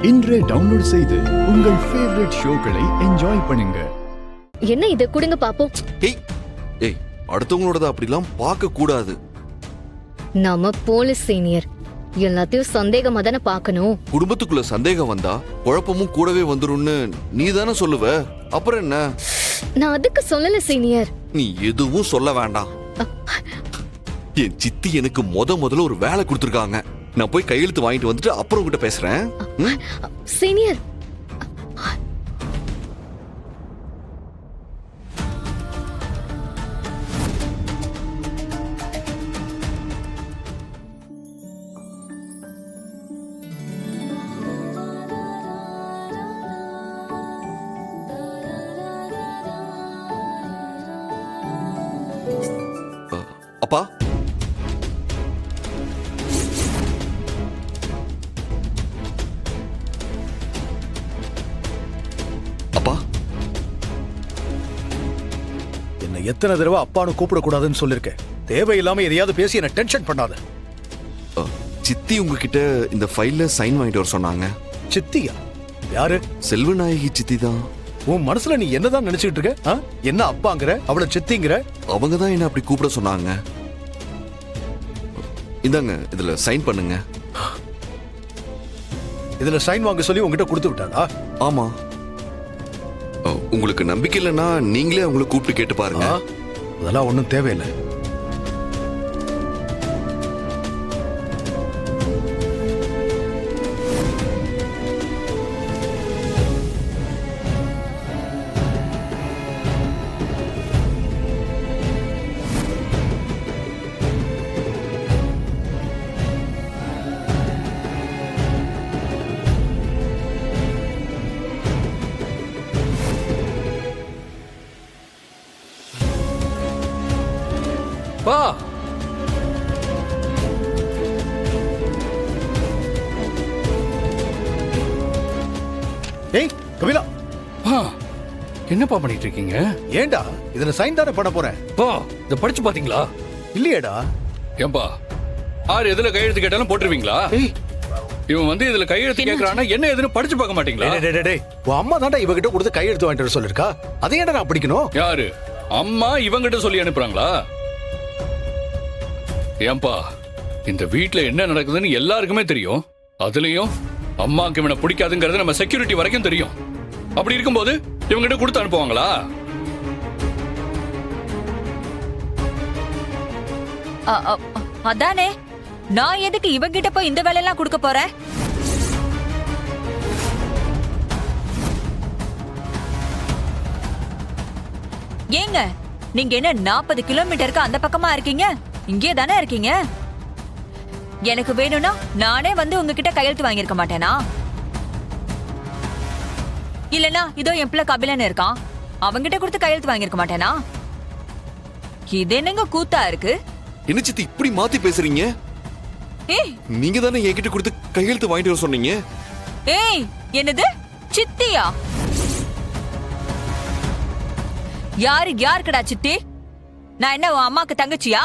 இன்றே டவுன்லோட் செய்து உங்கள் ஃபேவரட் ஷோக்களை என்ஜாய் பண்ணுங்க. என்ன இத குடுங்க பாப்போம். ஏய் அடுத்தவங்களோட அப்படிலாம் பார்க்க கூடாது. நாம போலீஸ் சீனியர், எல்லாத்தையும் சந்தேகமா தானே பார்க்கணும். குடும்பத்துக்குள்ள சந்தேகம் வந்தா குழப்பமும் கூடவே வந்துரும்னு நீ தானே சொல்லுவ, அப்புறம் என்ன? நான் அதுக்கு சொல்லல சீனியர். நீ எதுவும் சொல்ல வேண்டாம். என் சித்தி எனக்கு முதல்ல ஒரு வேலை கொடுத்துருக்காங்க. நான் போய் கையெழுத்து வாங்கிட்டு வந்துட்டு அப்புறம் உங்ககிட்ட பேசுறேன். சீனியர், அப்பா, அப்பா, என்ன எத்தனை தடவை அப்பான்னு கூப்பிடக்கூடாதுன்னு சொல்லிருக்கேன். தேவையில்லாம எதையாவது பேசி என்ன டென்ஷன் பண்ணாத. சித்தி உங்ககிட்ட இந்த ஃபைல்ல சைன் வாங்கிட்டு வர சொன்னாங்க. சித்தியா? யாரு? செல்வநாயகி சித்தி தான். உன் மனசுல நீ என்னதான் நினைச்சிட்டு இருக்க? என்ன அப்பாங்கிற, அவளை சித்திங்கிற? அவங்க தான் என்ன அப்படி கூப்பிட சொன்னாங்க. இந்தாங்க, இதுல சைன் பண்ணுங்க. இதுல சைன் வாங்க சொல்லி உங்ககிட்ட கொடுத்து விட்டாளா? ஆமா. உங்களுக்கு நம்பிக்கை இல்லைன்னா நீங்களே அவங்களை கூப்பிட்டு கேட்டு பாருங்க. அதெல்லாம் ஒண்ணும் தேவையில்லை. பா, ஏய் கபிலா, என்னப்பா பண்ணிட்டு இருக்கீங்க? ஏண்டா இதுல சைன் தானே பண்ண போறேன். பா, இத படிச்சு பாத்தீங்களா? இல்லையேடா. ஏன்பா, ஆறு எதுல கையெழுத்து கேட்டாலும் போட்டுருவீங்களா? இவன் வந்து இதுல கையெழுத்து கேக்குறானா என்ன எதுன்னு படிச்சு பார்க்க மாட்டீங்களா? உன் அம்மா தாண்டா இவகிட்ட கொடுத்து கையெழுத்து வாங்கிட்டு வர சொல்லிருக்கா. அதை ஏன்டா நான் படிக்கணும்? யாரு அம்மா இவங்கிட்ட சொல்லி அனுப்புறாங்களா? ஏன்பா, இந்த வீட்ல என்ன நடக்குதுன்னு எல்லாருக்குமே தெரியும். அதுலயும் அம்மாக்கு இவனை பிடிக்காதுங்கிறது நம்ம செக்யூரிட்டி வரைக்கும் தெரியும். அப்படி இருக்கும்போது இவங்கிட்ட கொடுத்து அனுப்புவாங்களா? அதானே, நான் எதுக்கு இவங்கிட்ட போய் இந்த வேலையெல்லாம் கொடுக்க போறேன்? ஏங்க, நீங்க என்ன 40 கிலோமீட்டருக்கு அந்த பக்கமா இருக்கீங்க? இங்கே தானே இருக்கீங்க. எனக்கு வேணும்னா நானே வந்து உங்ககிட்ட கையெழுத்து வாங்கியிருக்க மாட்டேனா? இல்லனா இதோ என் பிள்ளை கபிலன் இருக்கான், அவங்கிட்ட கொடுத்து கையெழுத்து வாங்கியிருக்க மாட்டேனா? இது என்னங்க கூத்தா இருக்கு? என்ன சித்தி இப்படி மாத்தி பேசுறீங்க? ஏய், நீங்க தானே என்கிட்ட கொடுத்து கையெழுத்து வாங்கிட்டு வர சொன்னீங்க. ஏய், என்னது சித்தியா? யாருக்குடா சித்தி? நான் என்ன உன் அம்மாக்கு தங்கச்சியா?